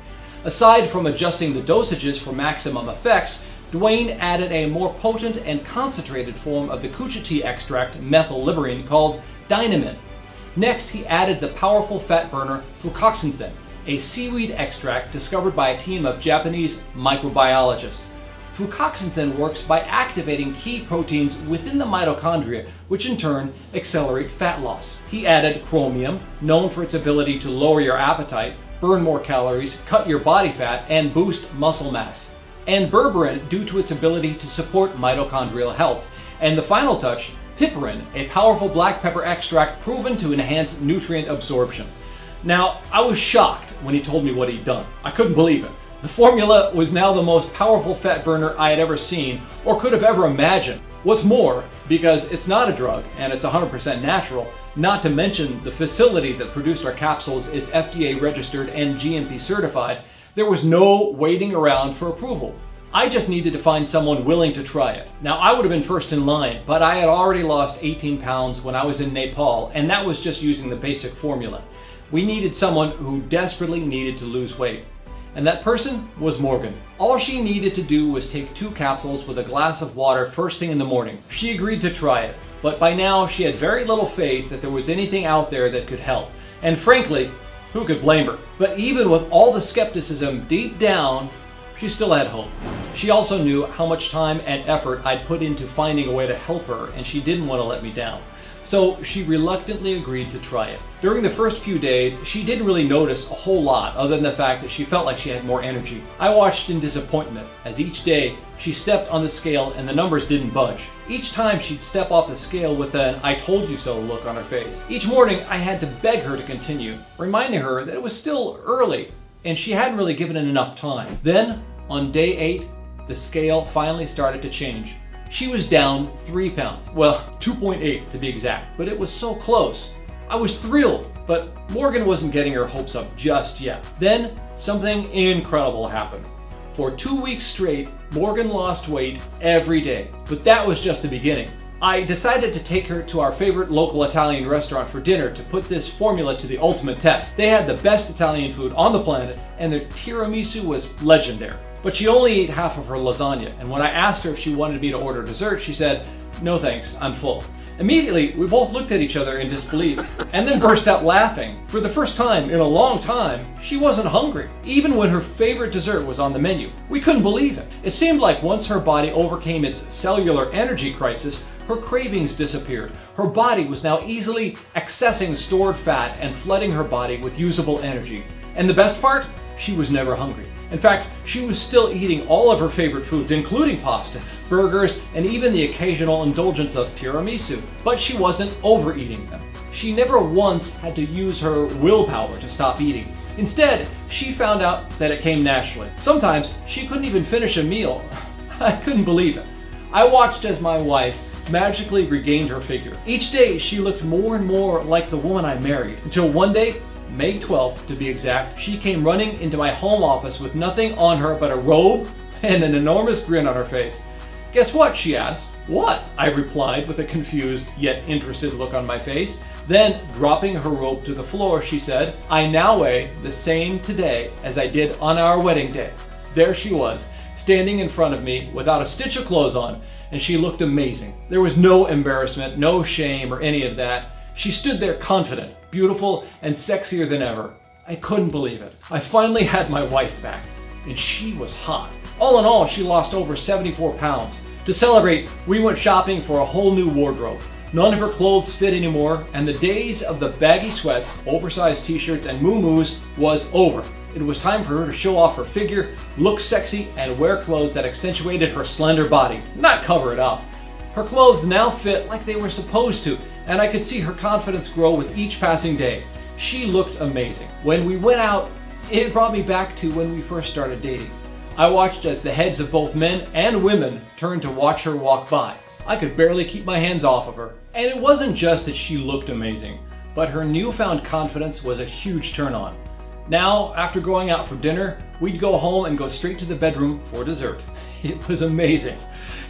Aside from adjusting the dosages for maximum effects, Dwayne added a more potent and concentrated form of the kucha tea extract, methyl-liberine, called Dynamin. Next, he added the powerful fat burner Fucoxanthin, a seaweed extract discovered by a team of Japanese microbiologists. Fucoxanthin works by activating key proteins within the mitochondria, which in turn accelerate fat loss. He added chromium, known for its ability to lower your appetite, burn more calories, cut your body fat, and boost muscle mass. And berberine, due to its ability to support mitochondrial health. And the final touch, piperine, a powerful black pepper extract proven to enhance nutrient absorption. Now, I was shocked when he told me what he'd done. I couldn't believe it. The formula was now the most powerful fat burner I had ever seen or could have ever imagined. What's more, because it's not a drug and it's 100% natural, not to mention the facility that produced our capsules is FDA registered and GMP certified, there was no waiting around for approval. I just needed to find someone willing to try it. Now, I would have been first in line, but I had already lost 18 pounds when I was in Nepal, and that was just using the basic formula. We needed someone who desperately needed to lose weight. and that person was Morgan. All she needed to do was take 2 capsules with a glass of water first thing in the morning. She agreed to try it, but by now she had very little faith that there was anything out there that could help. And frankly, who could blame her? But even with all the skepticism deep down, she still had hope. She also knew how much time and effort I'd put into finding a way to help her, and she didn't want to let me down. So she reluctantly agreed to try it. During the first few days, she didn't really notice a whole lot other than the fact that she felt like she had more energy. I watched in disappointment as each day she stepped on the scale and the numbers didn't budge. Each time she'd step off the scale with an "I told you so" look on her face. Each morning I had to beg her to continue, reminding her that it was still early and she hadn't really given it enough time. Then, on day 8, the scale finally started to change. She was down 3 pounds. Well, 2.8 to be exact, but it was so close. I was thrilled, but Morgan wasn't getting her hopes up just yet. Then, something incredible happened. For 2 weeks straight, Morgan lost weight every day, but that was just the beginning. I decided to take her to our favorite local Italian restaurant for dinner to put this formula to the ultimate test. They had the best Italian food on the planet, and their tiramisu was legendary. But she only ate half of her lasagna, and when I asked her if she wanted me to order dessert, she said, "No thanks, I'm full." Immediately, we both looked at each other in disbelief, and then burst out laughing. For the first time in a long time, she wasn't hungry, even when her favorite dessert was on the menu. We couldn't believe it. It seemed like once her body overcame its cellular energy crisis, her cravings disappeared. Her body was now easily accessing stored fat and flooding her body with usable energy. And the best part? She was never hungry. In fact, she was still eating all of her favorite foods, including pasta, burgers, and even the occasional indulgence of tiramisu. But she wasn't overeating them. She never once had to use her willpower to stop eating. Instead, she found out that it came naturally. Sometimes she couldn't even finish a meal. I couldn't believe it. I watched as my wife magically regained her figure. Each day she looked more and more like the woman I married, until one day, May 12th to be exact, she came running into my home office with nothing on her but a robe and an enormous grin on her face. "Guess what?" she asked. "What?" I replied with a confused yet interested look on my face. Then, dropping her robe to the floor, she said, "I now weigh the same today as I did on our wedding day." There she was, standing in front of me without a stitch of clothes on, and she looked amazing. There was no embarrassment, no shame, or any of that. She stood there confident, beautiful, and sexier than ever. I couldn't believe it. I finally had my wife back, and she was hot. All in all, she lost over 74 pounds. To celebrate, we went shopping for a whole new wardrobe. None of her clothes fit anymore, and the days of the baggy sweats, oversized t-shirts, and muumuus was over. It was time for her to show off her figure, look sexy, and wear clothes that accentuated her slender body, not cover it up. Her clothes now fit like they were supposed to, and I could see her confidence grow with each passing day. She looked amazing. When we went out, it brought me back to when we first started dating. I watched as the heads of both men and women turned to watch her walk by. I could barely keep my hands off of her. And it wasn't just that she looked amazing, but her newfound confidence was a huge turn on. Now, after going out for dinner, we'd go home and go straight to the bedroom for dessert. It was amazing.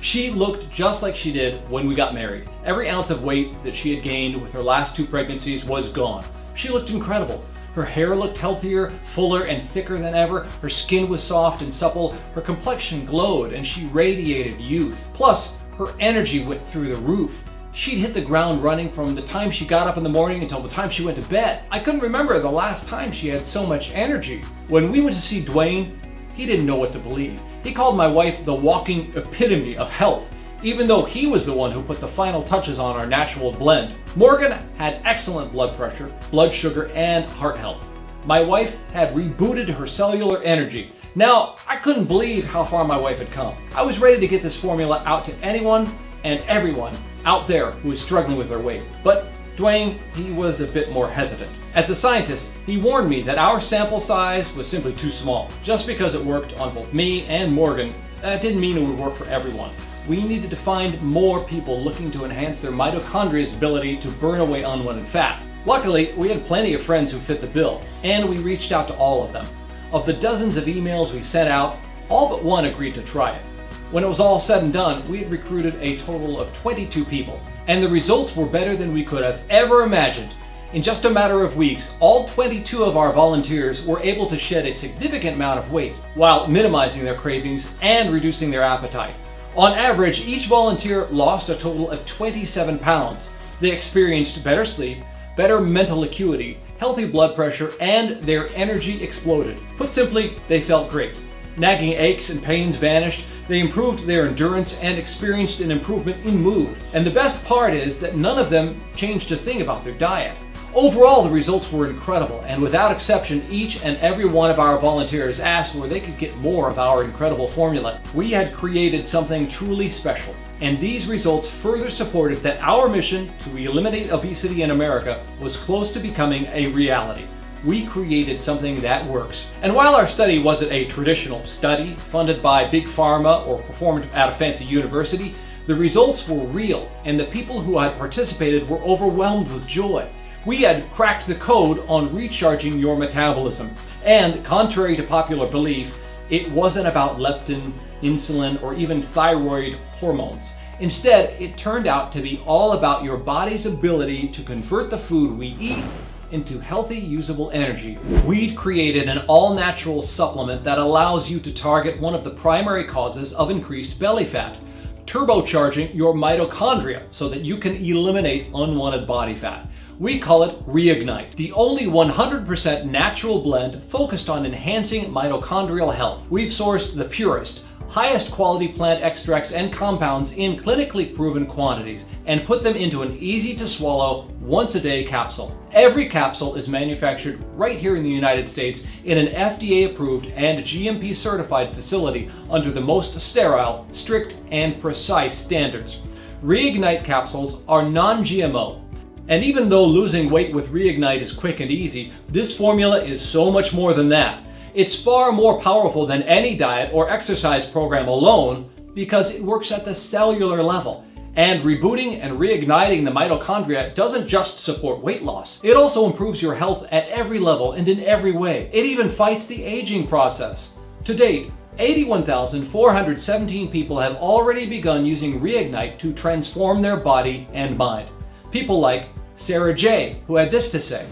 She looked just like she did when we got married. Every ounce of weight that she had gained with her last 2 pregnancies was gone. She looked incredible. Her hair looked healthier, fuller, and thicker than ever. Her skin was soft and supple. Her complexion glowed, and she radiated youth. Plus, her energy went through the roof. She'd hit the ground running from the time she got up in the morning until the time she went to bed. I couldn't remember the last time she had so much energy. When we went to see Dwayne, he didn't know what to believe. He called my wife the walking epitome of health, even though he was the one who put the final touches on our natural blend. Morgan had excellent blood pressure, blood sugar, and heart health. My wife had rebooted her cellular energy. Now, I couldn't believe how far my wife had come. I was ready to get this formula out to anyone and everyone out there who is struggling with their weight. But Dwayne, he was a bit more hesitant. As a scientist, he warned me that our sample size was simply too small. Just because it worked on both me and Morgan, that didn't mean it would work for everyone. We needed to find more people looking to enhance their mitochondria's ability to burn away unwanted fat. Luckily, we had plenty of friends who fit the bill, and we reached out to all of them. Of the dozens of emails we sent out, all but one agreed to try it. When it was all said and done, we had recruited a total of 22 people, and the results were better than we could have ever imagined. In just a matter of weeks, all 22 of our volunteers were able to shed a significant amount of weight while minimizing their cravings and reducing their appetite. On average, each volunteer lost a total of 27 pounds. They experienced better sleep, better mental acuity, healthy blood pressure, and their energy exploded. Put simply, they felt great. Nagging aches and pains vanished, they improved their endurance and experienced an improvement in mood. And the best part is that none of them changed a thing about their diet. Overall, the results were incredible, and without exception, each and every one of our volunteers asked where they could get more of our incredible formula. We had created something truly special, and these results further supported that our mission to eliminate obesity in America was close to becoming a reality. We created something that works. And while our study wasn't a traditional study funded by Big Pharma or performed at a fancy university, the results were real, and the people who had participated were overwhelmed with joy. We had cracked the code on recharging your metabolism. And contrary to popular belief, it wasn't about leptin, insulin, or even thyroid hormones. Instead, it turned out to be all about your body's ability to convert the food we eat into healthy, usable energy. We'd created an all-natural supplement that allows you to target one of the primary causes of increased belly fat, turbocharging your mitochondria so that you can eliminate unwanted body fat. We call it Reignite, the only 100% natural blend focused on enhancing mitochondrial health. We've sourced the purest, highest quality plant extracts and compounds in clinically proven quantities and put them into an easy to swallow once-a-day capsule. Every capsule is manufactured right here in the United States in an FDA-approved and GMP-certified facility under the most sterile, strict, and precise standards. Reignite capsules are non-GMO. And even though losing weight with Reignite is quick and easy, this formula is so much more than that. It's far more powerful than any diet or exercise program alone because it works at the cellular level. And rebooting and reigniting the mitochondria doesn't just support weight loss. It also improves your health at every level and in every way. It even fights the aging process. To date, 81,417 people have already begun using Reignite to transform their body and mind. People like Sarah J., who had this to say: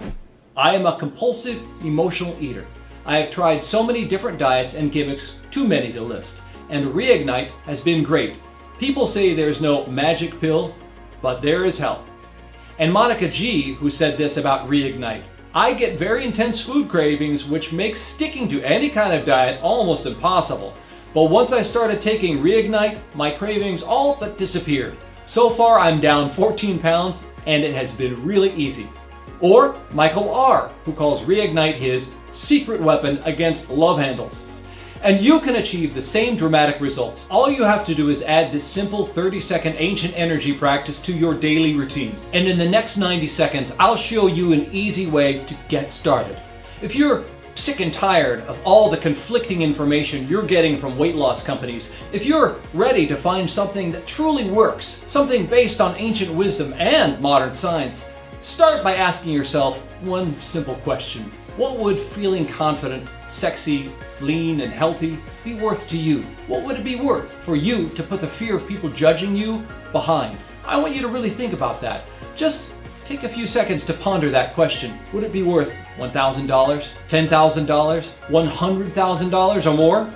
"I am a compulsive, emotional eater. I have tried so many different diets and gimmicks, too many to list, and Reignite has been great. People say there's no magic pill, but there is help." And Monica G., who said this about Reignite: "I get very intense food cravings, which makes sticking to any kind of diet almost impossible. But once I started taking Reignite, my cravings all but disappeared. So far, I'm down 14 pounds, and it has been really easy." Or Michael R., who calls Reignite his secret weapon against love handles. And you can achieve the same dramatic results. All you have to do is add this simple 30-second ancient energy practice to your daily routine. And in the next 90 seconds, I'll show you an easy way to get started. If you're sick and tired of all the conflicting information you're getting from weight loss companies, if you're ready to find something that truly works, something based on ancient wisdom and modern science, start by asking yourself one simple question. What would feeling confident, sexy, lean, and healthy be worth to you? What would it be worth for you to put the fear of people judging you behind? I want you to really think about that. Just take a few seconds to ponder that question. Would it be worth $1,000, $10,000, $100,000 or more?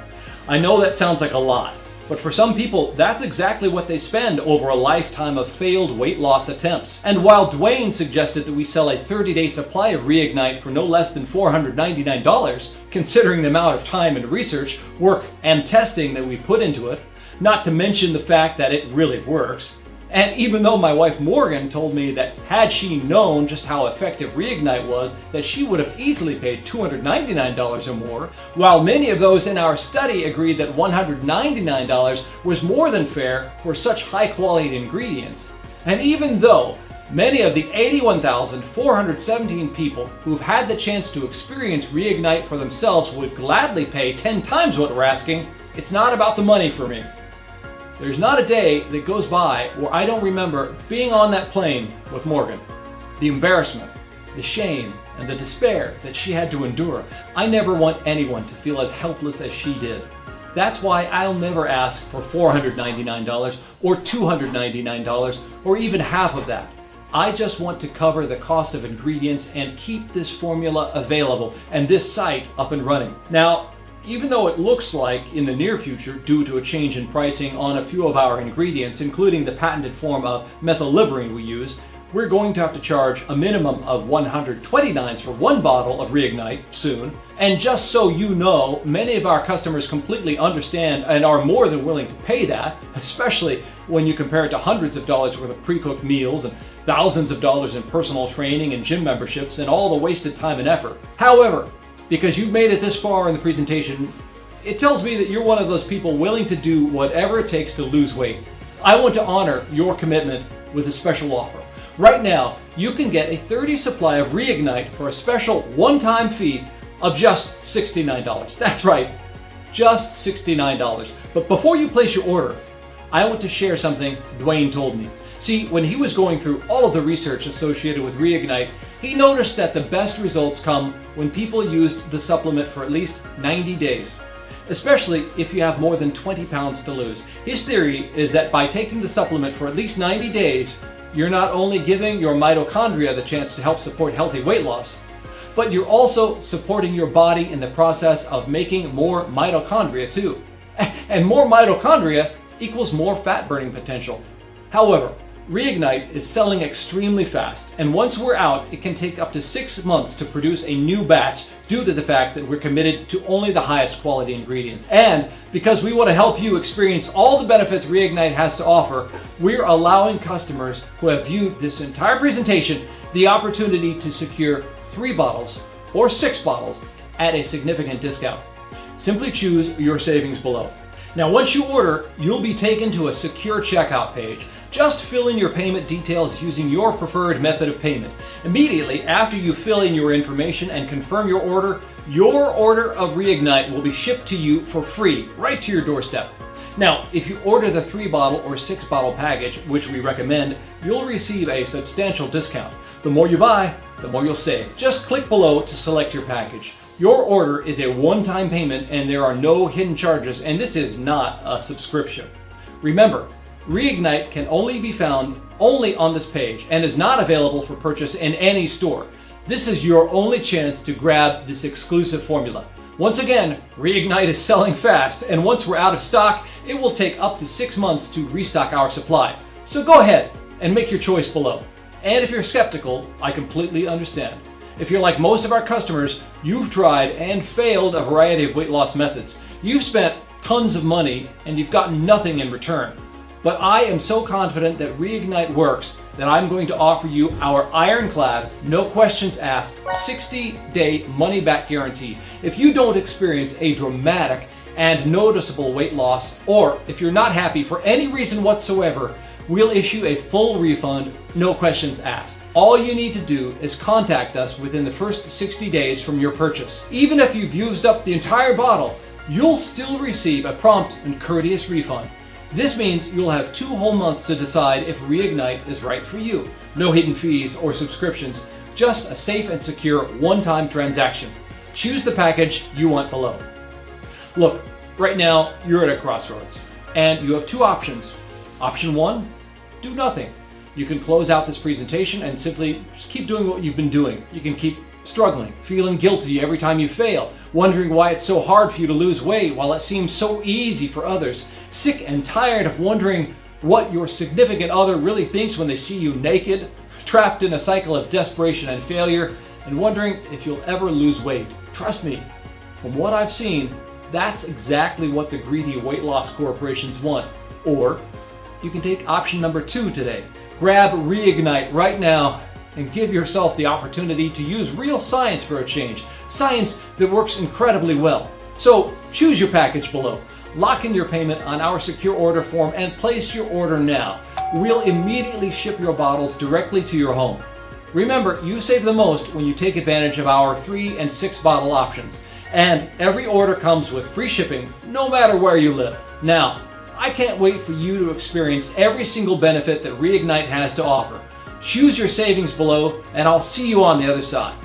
I know that sounds like a lot, but for some people, that's exactly what they spend over a lifetime of failed weight loss attempts. And while Dwayne suggested that we sell a 30-day supply of Reignite for no less than $499, considering the amount of time and research, work, and testing that we put into it, not to mention the fact that it really works, and even though my wife Morgan told me that had she known just how effective Reignite was, that she would have easily paid $299 or more, while many of those in our study agreed that $199 was more than fair for such high-quality ingredients. And even though many of the 81,417 people who've had the chance to experience Reignite for themselves would gladly pay 10 times what we're asking, it's not about the money for me. There's not a day that goes by where I don't remember being on that plane with Morgan. The embarrassment, the shame, and the despair that she had to endure. I never want anyone to feel as helpless as she did. That's why I'll never ask for $499 or $299 or even half of that. I just want to cover the cost of ingredients and keep this formula available and this site up and running. Now, even though it looks like in the near future, due to a change in pricing on a few of our ingredients, including the patented form of methylliberine we use, we're going to have to charge a minimum of $129 for one bottle of Reignite soon. And just so you know, many of our customers completely understand and are more than willing to pay that, especially when you compare it to hundreds of dollars worth of pre-cooked meals and thousands of dollars in personal training and gym memberships and all the wasted time and effort. However, because you've made it this far in the presentation, it tells me that you're one of those people willing to do whatever it takes to lose weight. I want to honor your commitment with a special offer. Right now, you can get a 30 supply of Reignite for a special one-time fee of just $69. That's right, just $69. But before you place your order, I want to share something Dwayne told me. See, when he was going through all of the research associated with Reignite, he noticed that the best results come when people used the supplement for at least 90 days, especially if you have more than 20 pounds to lose. His theory is that by taking the supplement for at least 90 days, you're not only giving your mitochondria the chance to help support healthy weight loss, but you're also supporting your body in the process of making more mitochondria too. And more mitochondria equals more fat burning potential. However, Reignite is selling extremely fast, and once we're out, it can take up to 6 months to produce a new batch due to the fact that we're committed to only the highest quality ingredients. And because we want to help you experience all the benefits Reignite has to offer, we're allowing customers who have viewed this entire presentation the opportunity to secure 3 bottles or 6 bottles at a significant discount. Simply choose your savings below. Now, once you order, you'll be taken to a secure checkout page. Just fill in your payment details using your preferred method of payment. Immediately after you fill in your information and confirm your order of Reignite will be shipped to you for free, right to your doorstep. Now, if you order the 3-bottle or 6-bottle package, which we recommend, you'll receive a substantial discount. The more you buy, the more you'll save. Just click below to select your package. Your order is a one-time payment and there are no hidden charges, and this is not a subscription. Remember, Reignite can only be found on this page and is not available for purchase in any store. This is your only chance to grab this exclusive formula. Once again, Reignite is selling fast, and once we're out of stock, it will take up to 6 months to restock our supply. So go ahead and make your choice below. And if you're skeptical, I completely understand. If you're like most of our customers, you've tried and failed a variety of weight loss methods. You've spent tons of money and you've gotten nothing in return. But I am so confident that Reignite works that I'm going to offer you our ironclad, no questions asked, 60-day money-back guarantee. If you don't experience a dramatic and noticeable weight loss, or if you're not happy for any reason whatsoever, we'll issue a full refund, no questions asked. All you need to do is contact us within the first 60 days from your purchase. Even if you've used up the entire bottle, you'll still receive a prompt and courteous refund. This means you'll have 2 whole months to decide if Reignite is right for you. No hidden fees or subscriptions, just a safe and secure one-time transaction. Choose the package you want below. Look, right now you're at a crossroads, and you have 2 options. Option 1, do nothing. You can close out this presentation and simply just keep doing what you've been doing. You can keep struggling, feeling guilty every time you fail, wondering why it's so hard for you to lose weight while it seems so easy for others, sick and tired of wondering what your significant other really thinks when they see you naked, trapped in a cycle of desperation and failure, and wondering if you'll ever lose weight. Trust me, from what I've seen, that's exactly what the greedy weight loss corporations want. Or you can take option number 2 today. Grab Reignite right now and give yourself the opportunity to use real science for a change. Science that works incredibly well. So choose your package below. Lock in your payment on our secure order form and place your order now. We'll immediately ship your bottles directly to your home. Remember, you save the most when you take advantage of our 3 and 6 bottle options. And every order comes with free shipping, no matter where you live. Now, I can't wait for you to experience every single benefit that Reignite has to offer. Choose your savings below, and I'll see you on the other side.